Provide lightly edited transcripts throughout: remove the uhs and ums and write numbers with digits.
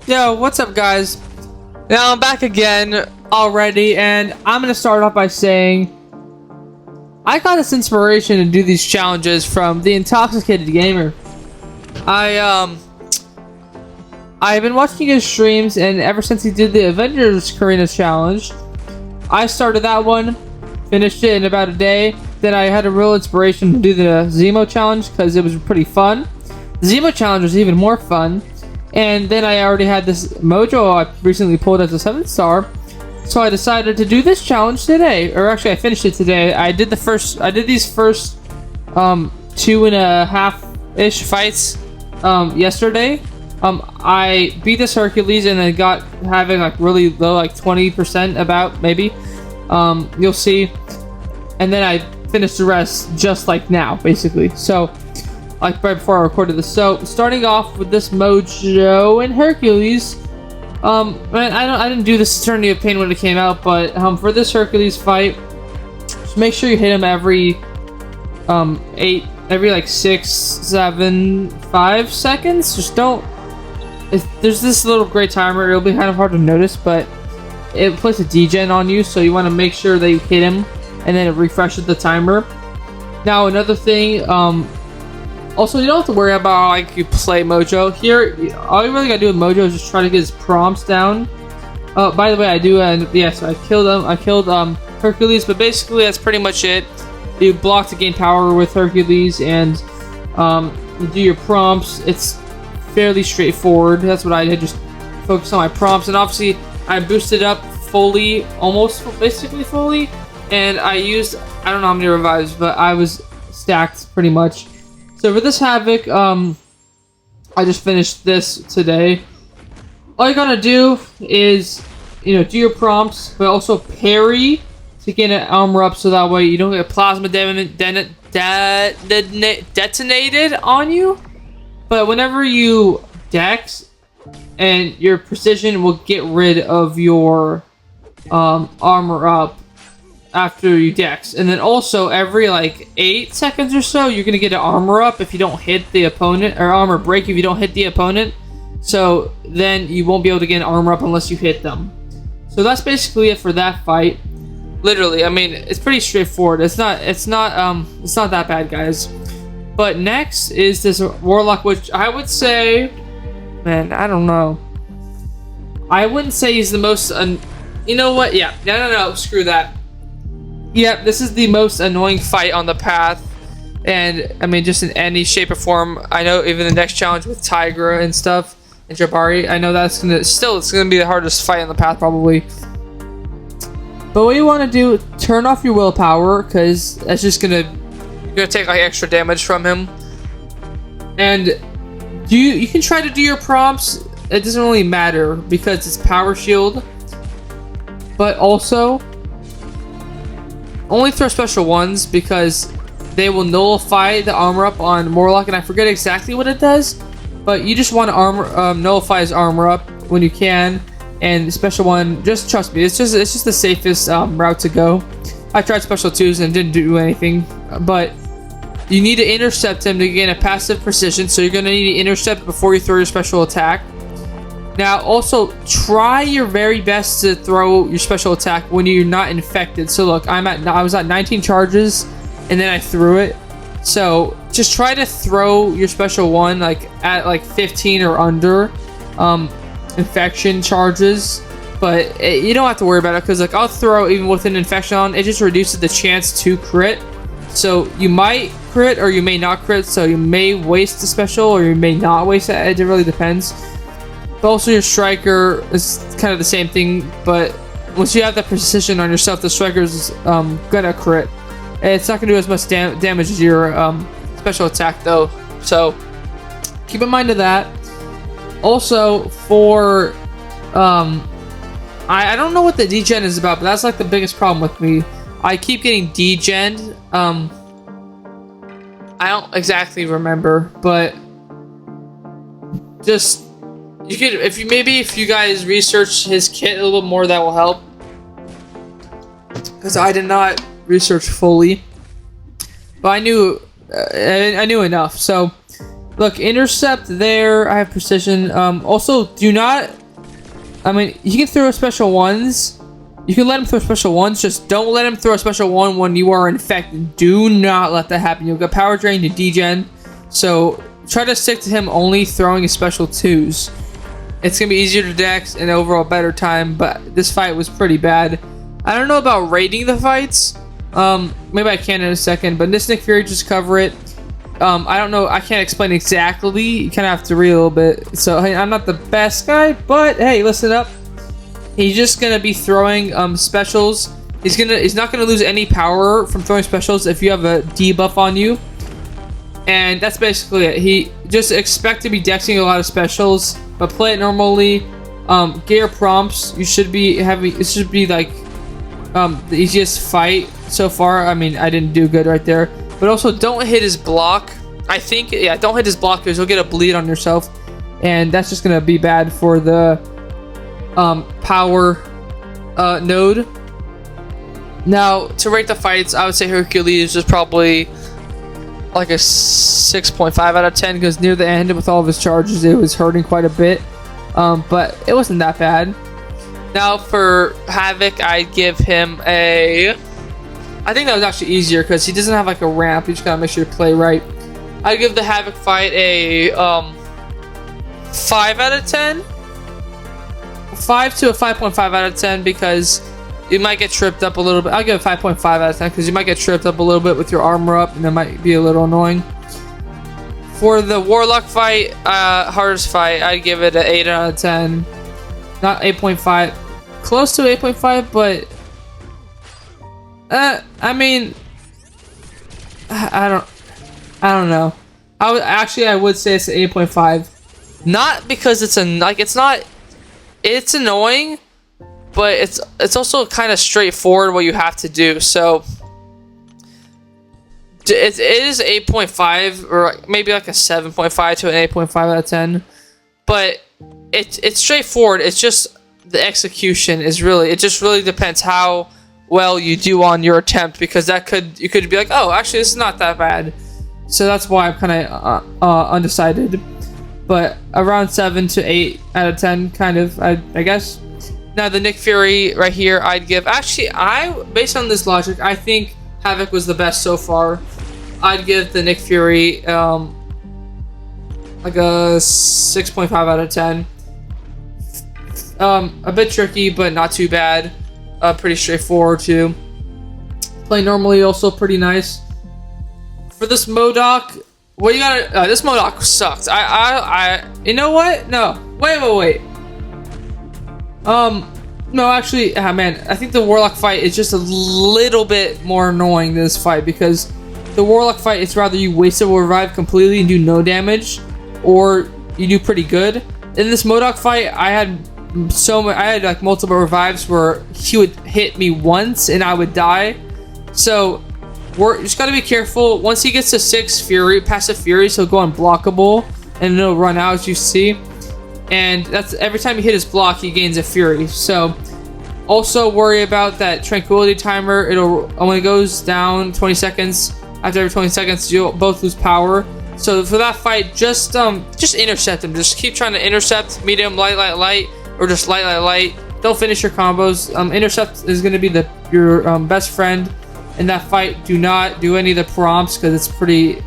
Yo, what's up, guys? Now I'm back again already, and I'm gonna start off by saying I got this inspiration to do these challenges from the Intoxicated Gamer. I've been watching his streams, and ever since he did the Avengers Carina challenge, I started that one, finished it in about a day. Then I had a real inspiration to do the Zemo challenge because it was pretty fun. The Zemo challenge was even more fun. And then I already had this Mojo I recently pulled as a 7th star, so I decided to do this challenge today. Or actually, I finished it today. I did these first 2.5-ish fights yesterday. I beat this Hercules and then got having like really low, like 20% about maybe. You'll see. And then I finished the rest just like now, basically. So. Like right before I recorded this. So starting off with this Mojo and Hercules. I didn't do this Eternity of Pain when it came out, but for this Hercules fight, just make sure you hit him every every like 6, 7, 5 seconds. Just don't. There's this little gray timer. It'll be kind of hard to notice, but it puts a degen on you, so you want to make sure that you hit him, and then it refreshes the timer. Now another thing. Also, you don't have to worry about like you play Mojo. Here, all you really gotta do with Mojo is just try to get his prompts down. By the way, I do, and yes, I killed him. I killed Hercules, but basically that's pretty much it. You block to gain power with Hercules, and you do your prompts. It's fairly straightforward. That's what I did. Just focus on my prompts, and obviously I boosted up fully, basically fully, and I don't know how many revives, but I was stacked pretty much. So for this Havok, I just finished this today. All you gotta do is, do your prompts, but also parry to get an armor up, so that way you don't get plasma detonated on you. But whenever you dex, and your precision will get rid of your armor up after you dex. And then also every like 8 seconds or so you're gonna get an armor up if you don't hit the opponent, or armor break if you don't hit the opponent. So then you won't be able to get an armor up unless you hit them. So that's basically it for that fight. Literally, I mean, it's pretty straightforward. It's not that bad, guys. But next is this Warlock, which I would say, man, I don't know, I wouldn't say he's the most you know what, yeah, no, screw that. Yeah, this is the most annoying fight on the path, and I mean, just in any shape or form. I know even the next challenge with Tigra and stuff and Jabari, I know that's it's gonna be the hardest fight on the path probably. But what you want to do, turn off your willpower, because that's just you're gonna take like extra damage from him. And you can try to do your prompts. It doesn't really matter because it's power shield, but also only throw special ones, because they will nullify the armor up on Warlock, and I forget exactly what it does, but you just want to nullify his armor up when you can. And special one, just trust me, it's just the safest route to go. I tried special 2s and didn't do anything, but you need to intercept him to gain a passive precision, so you're going to need to intercept before you throw your special attack. Now, also, try your very best to throw your special attack when you're not infected. So look, I was at 19 charges, and then I threw it. So just try to throw your special one like at like 15 or under infection charges. But you don't have to worry about it, because like I'll throw even with an infection on. It just reduces the chance to crit. So you might crit or you may not crit. So you may waste the special or you may not waste it. It really depends. But also your striker is kind of the same thing, but once you have that precision on yourself, the striker is gonna crit. It's not gonna do as much damage as your special attack though, so keep in mind of that. Also for I don't know what the degen is about, but that's like the biggest problem with me. I keep getting degened. I don't exactly remember, but just you could, if you guys research his kit a little bit more, that will help, because I did not research fully, but I knew enough. So Look, intercept there. I have precision. Also, do not. I mean, you can throw special ones. You can let him throw special ones. Just don't let him throw a special one when you are infected. Do not let that happen. You'll get power drain to degen. So try to stick to him only throwing his special twos. It's gonna be easier to dex and overall better time. But this fight was pretty bad. I don't know about rating the fights. Maybe I can in a second. But this Nick Fury, just cover it. I don't know. I can't explain exactly. You kind of have to read a little bit. So hey, I'm not the best guy, but hey, listen up. He's just gonna be throwing specials. He's not gonna lose any power from throwing specials if you have a debuff on you. And that's basically it. He just expect to be dexing a lot of specials, but play it normally. Get your prompts. You should be having. It should be like the easiest fight so far. I mean, I didn't do good right there. But also, don't hit his block. I think, yeah, don't hit his block because you'll get a bleed on yourself. And that's just going to be bad for the power node. Now, to rate the fights, I would say Hercules is probably like a 6.5 out of 10 because near the end, with all of his charges, it was hurting quite a bit. But it wasn't that bad. Now, for Havok, I'd give him a... I think that was actually easier because he doesn't have like a ramp. You just gotta make sure you play right. I'd give the Havok fight a 5 out of 10. 5 to a 5.5 out of 10 because you might get tripped up a little bit. I'll give it 5.5 out of 10 because you might get tripped up a little bit with your armor up and that might be a little annoying. For the Warlock fight, hardest fight, I'd give it an 8 out of 10. Not 8.5. Close to 8.5, but... I mean, I don't know. I would say it's an 8.5. Not because it's it's annoying, but it's also kind of straightforward what you have to do. So it is 8.5 or maybe like a 7.5 to an 8.5 out of 10. But it's straightforward. It's just the execution is really. It just really depends how well you do on your attempt, because you could be like, oh, actually this is not that bad. So that's why I'm kind of undecided, but around 7 to 8 out of 10 kind of, I guess. Now the Nick Fury right here, I'd give, actually based on this logic, I think Havok was the best so far. I'd give the Nick Fury like a 6.5 out of 10. A bit tricky, but not too bad. Pretty straightforward too. Play normally, also pretty nice. For this Modok, what you gotta? This Modok sucks. You know what? No, wait. No, actually, man, I think the Warlock fight is just a little bit more annoying than this fight, because the Warlock fight, it's rather you waste a revive completely and do no damage, or you do pretty good. In this Modok fight, I had like multiple revives where he would hit me once and I would die. So you just gotta be careful. Once he gets to 6 Fury, passive Furies, he'll go unblockable and it'll run out, as you see. And that's every time you hit his block, he gains a Fury. So also worry about that tranquility timer. When it goes down 20 seconds, after every 20 seconds, you'll both lose power. So for that fight, just intercept him. Just keep trying to intercept, medium, light, or just light. Don't finish your combos. Intercept is going to be your best friend in that fight. Do not do any of the prompts, because it's pretty.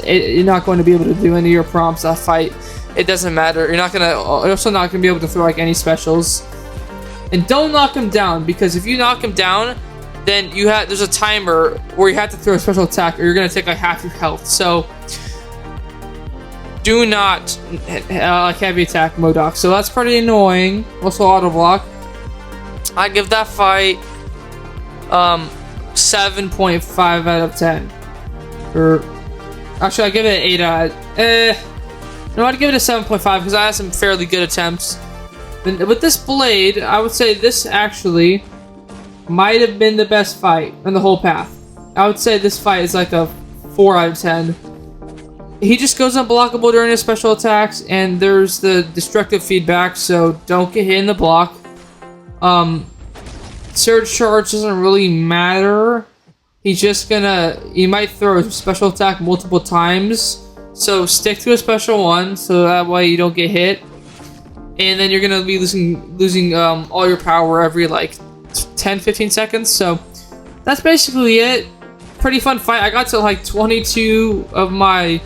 You're not going to be able to do any of your prompts that fight. It doesn't matter. You're also not going to be able to throw like any specials. And don't knock him down, because if you knock him down, then there's a timer where you have to throw a special attack, or you're going to take like half your health. So do not heavy attack Modok. So that's pretty annoying. Also auto block. I give that fight 7.5 out of 10. Or actually, I give it an 8 out. No, I'd give it a 7.5 because I had some fairly good attempts. And with this blade, I would say this actually might have been the best fight in the whole path. I would say this fight is like a 4 out of 10. He just goes unblockable during his special attacks, and there's the destructive feedback, so don't get hit in the block. Surge charge doesn't really matter. He might throw a special attack multiple times, So stick to a special one, so that way you don't get hit. And then you're gonna be losing all your power every like 10-15 seconds. So that's basically it. Pretty fun fight. I got to like 22 of my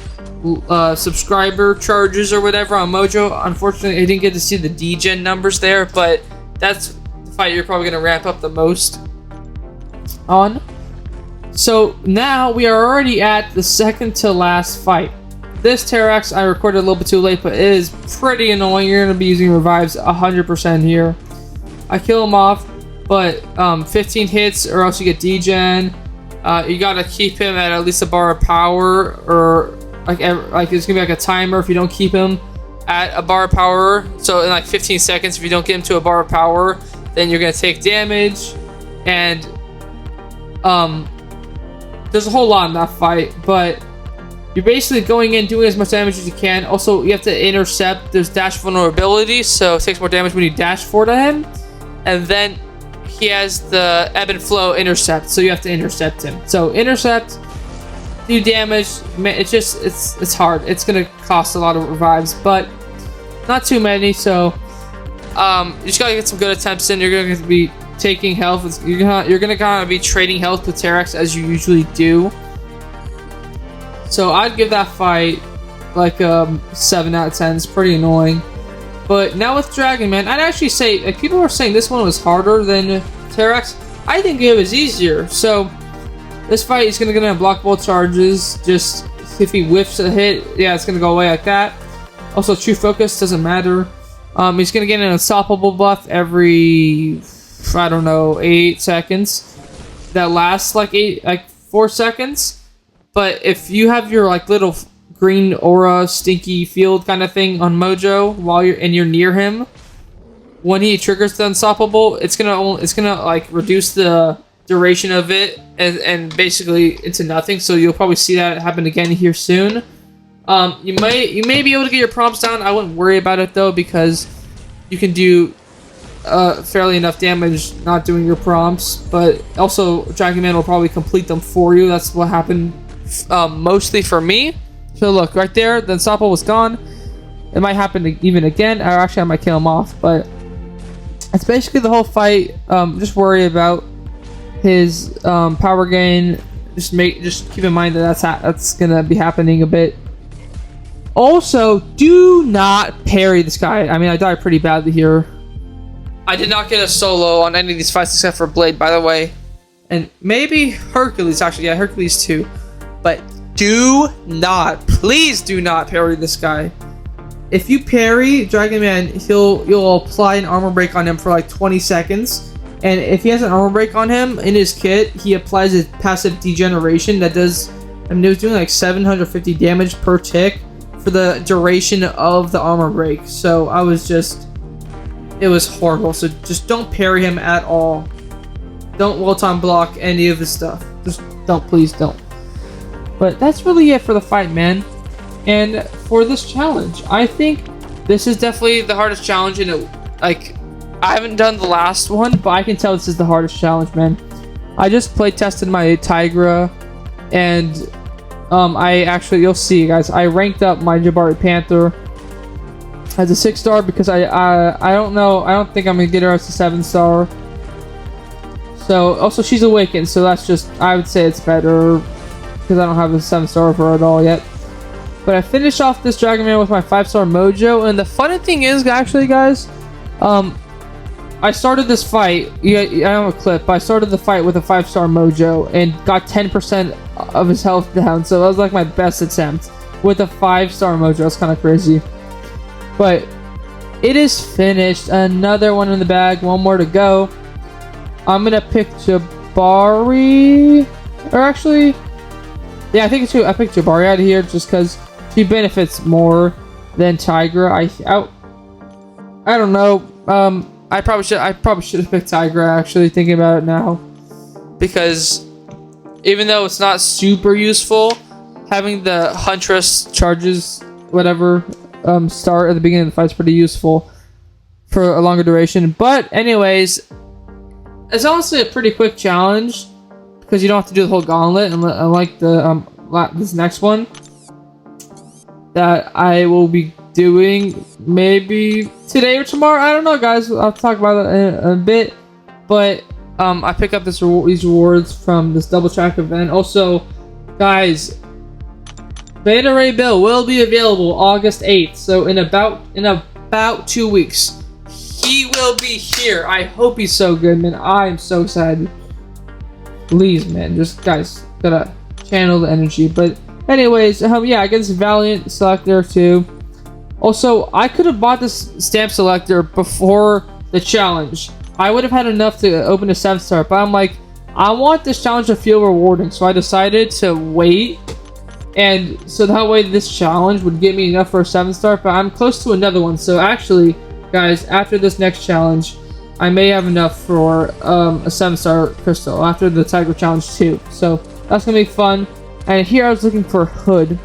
subscriber charges or whatever on Mojo. Unfortunately, I didn't get to see the degen numbers there, but that's the fight you're probably gonna ramp up the most on. So now we are already at the second to last fight. This Terrax I recorded a little bit too late, but it is pretty annoying. You're gonna be using revives 100% here. I kill him off, but 15 hits or else you get degen. You gotta keep him at least a bar of power, or like it's gonna be like a timer if you don't keep him at a bar of power. So in like 15 seconds, if you don't get him to a bar of power, then you're gonna take damage. And there's a whole lot in that fight, but you're basically going in doing as much damage as you can. Also, you have to intercept. There's dash vulnerability, so it takes more damage when you dash forward to him. And then he has the ebb and flow intercept, so you have to intercept him. So intercept, do damage. It's hard. It's gonna cost a lot of revives, but not too many. So you just gotta get some good attempts in. You're gonna be taking health. You're gonna be trading health with Terrax as you usually do. So I'd give that fight like 7 out of 10. It's pretty annoying. But now with Dragon Man, I'd actually say, like, people are saying this one was harder than Terrax. I think it was easier. So this fight, he's gonna get unblockable charges. Just if he whiffs a hit, yeah, it's gonna go away like that. Also, true focus doesn't matter. He's gonna get an unstoppable buff every, I don't know, 8 seconds. That lasts like 4 seconds. But if you have your like little green aura stinky field kind of thing on Mojo while you're near him, when he triggers the unstoppable, it's gonna like reduce the duration of it and basically into nothing. So you'll probably see that happen again here soon. You may be able to get your prompts down. I wouldn't worry about it though, because you can do fairly enough damage not doing your prompts. But also Dragon Man will probably complete them for you. That's what happened mostly for me. So look, right there, the unstoppable was gone. It might happen even again, or actually I might kill him off, but it's basically the whole fight. Just worry about his power gain. Just keep in mind that that's gonna be happening a bit. Also, do not parry this guy. I mean, I died pretty badly here. I did not get a solo on any of these fights except for Blade, by the way, and maybe Hercules. Actually, yeah, Hercules too. But do not, please do not parry this guy. If you parry Dragon Man, you'll apply an armor break on him for like 20 seconds. And if he has an armor break on him in his kit, he applies his passive degeneration that does, I mean, it was doing like 750 damage per tick for the duration of the armor break. So it was horrible. So just don't parry him at all. Don't well-time block any of this stuff. Just don't, please don't. But that's really it for the fight, man. And for this challenge, I think this is definitely the hardest challenge. And I haven't done the last one, but I can tell this is the hardest challenge, man. I just play tested my Tigra, and you'll see, guys. I ranked up my Jabari Panther as a 6-star because I don't know. I don't think I'm gonna get her as a 7-star. So also she's awakened, so that's just, I would say it's better, because I don't have a 7-star for her at all yet. But I finished off this Dragon Man with my 5-star Mojo, and the funny thing is, actually, guys, I started this fight. I have a clip, but I started the fight with a 5-star Mojo and got 10% of his health down. So that was like my best attempt with a 5-star Mojo. That's kind of crazy. But it is finished. Another one in the bag. One more to go. I'm gonna pick Jabari, or actually, yeah, I picked Jabari out of here just because she benefits more than Tigra. I don't know. I probably should have picked Tigra, actually, thinking about it now, because even though it's not super useful, having the Huntress charges whatever start at the beginning of the fight is pretty useful for a longer duration. But anyways, it's honestly a pretty quick challenge because you don't have to do the whole gauntlet, unlike the this next one. that I will be doing maybe today or tomorrow. I don't know, guys. I'll talk about it in a bit. But I pick up these rewards from this double track event. Also, guys, Beta Ray Bill will be available August 8th. So in about 2 weeks, he will be here. I hope he's so good, man. I'm so excited. Please, man, just guys gotta channel the energy. But anyways, yeah, I get this Valiant selector too. Also, I could have bought this stamp selector before the challenge. I would have had enough to open a 7-star, but I'm like, I want this challenge to feel rewarding, so I decided to wait. And so that way this challenge would get me enough for a 7-star, but I'm close to another one. So actually, guys, after this next challenge, I may have enough for a 7-star crystal after the Tiger Challenge too. So that's gonna be fun. And here I was looking for Hood.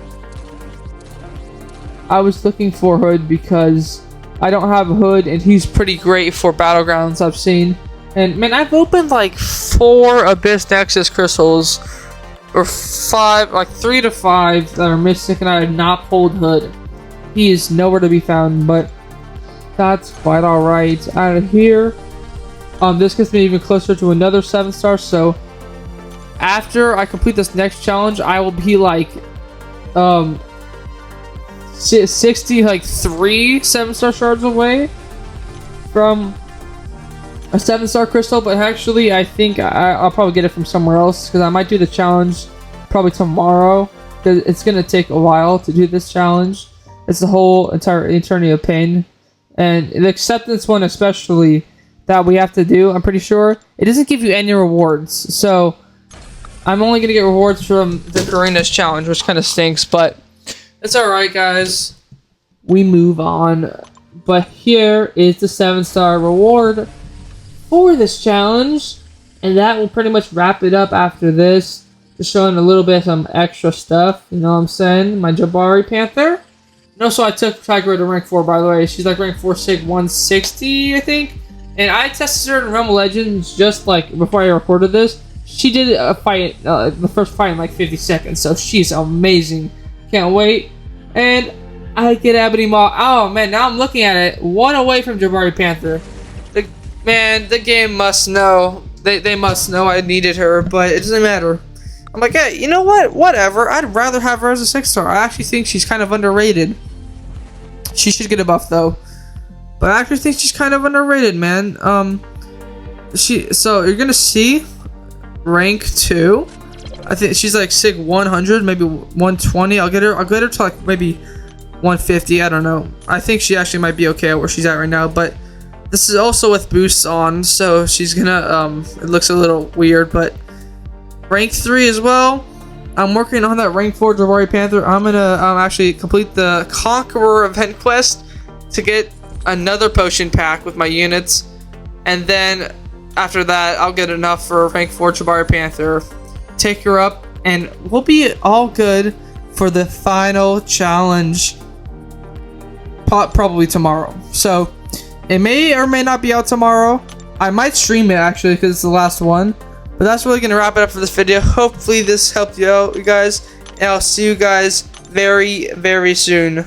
I was looking for Hood because I don't have a Hood, and he's pretty great for Battlegrounds I've seen. And man, I've opened like 4 Abyss Nexus crystals, or 5, like 3 to 5 that are missing, and I have not pulled Hood. He is nowhere to be found, but that's quite alright. Out of here, this gets me even closer to another 7-star. So after I complete this next challenge, I will be like 60, like 3 7-star shards away from a 7-star crystal. But actually, I think I'll probably get it from somewhere else, because I might do the challenge probably tomorrow, because it's gonna take a while to do this challenge. It's the whole entire Eternity of Pain, and the acceptance one especially that we have to do. I'm pretty sure it doesn't give you any rewards, so I'm only gonna get rewards from the Carina's challenge, which kind of stinks, but it's alright, guys. We move on. But here is the 7-star reward for this challenge, and that will pretty much wrap it up after this. Just showing a little bit of some extra stuff, you know what I'm saying? My Jabari Panther. And also, I took Tiger to rank 4, by the way. She's like rank 4 Sig 160, I think. And I tested her in Realm of Legends just like before I recorded this. She did a fight, the first fight in like 50 seconds, so she's amazing. Can't wait. And I get Ebony Maw. Oh man, now I'm looking at it. 1 away from Jabari Panther. The game must know. They must know I needed her, but it doesn't matter. I'm like, hey, you know what? Whatever. I'd rather have her as a 6-star. I actually think she's kind of underrated. She should get a buff though. But I actually think she's kind of underrated, man. So you're gonna see rank 2. I think she's like Sig 100, maybe 120. I'll get her to like maybe 150. I don't know. I think she actually might be okay at where she's at right now, but this is also with boosts on, so she's gonna it looks a little weird, but rank 3 as well. I'm working on that rank 4 Jabari Panther. I'm gonna actually complete the Conqueror event quest to get another potion pack with my units, and then after that I'll get enough for rank 4 Jabari Panther, take her up, and we'll be all good for the final challenge probably tomorrow. So it may or may not be out tomorrow. I might stream it actually because it's the last one. But that's really gonna wrap it up for this video. Hopefully this helped you out, you guys, and I'll see you guys very, very soon.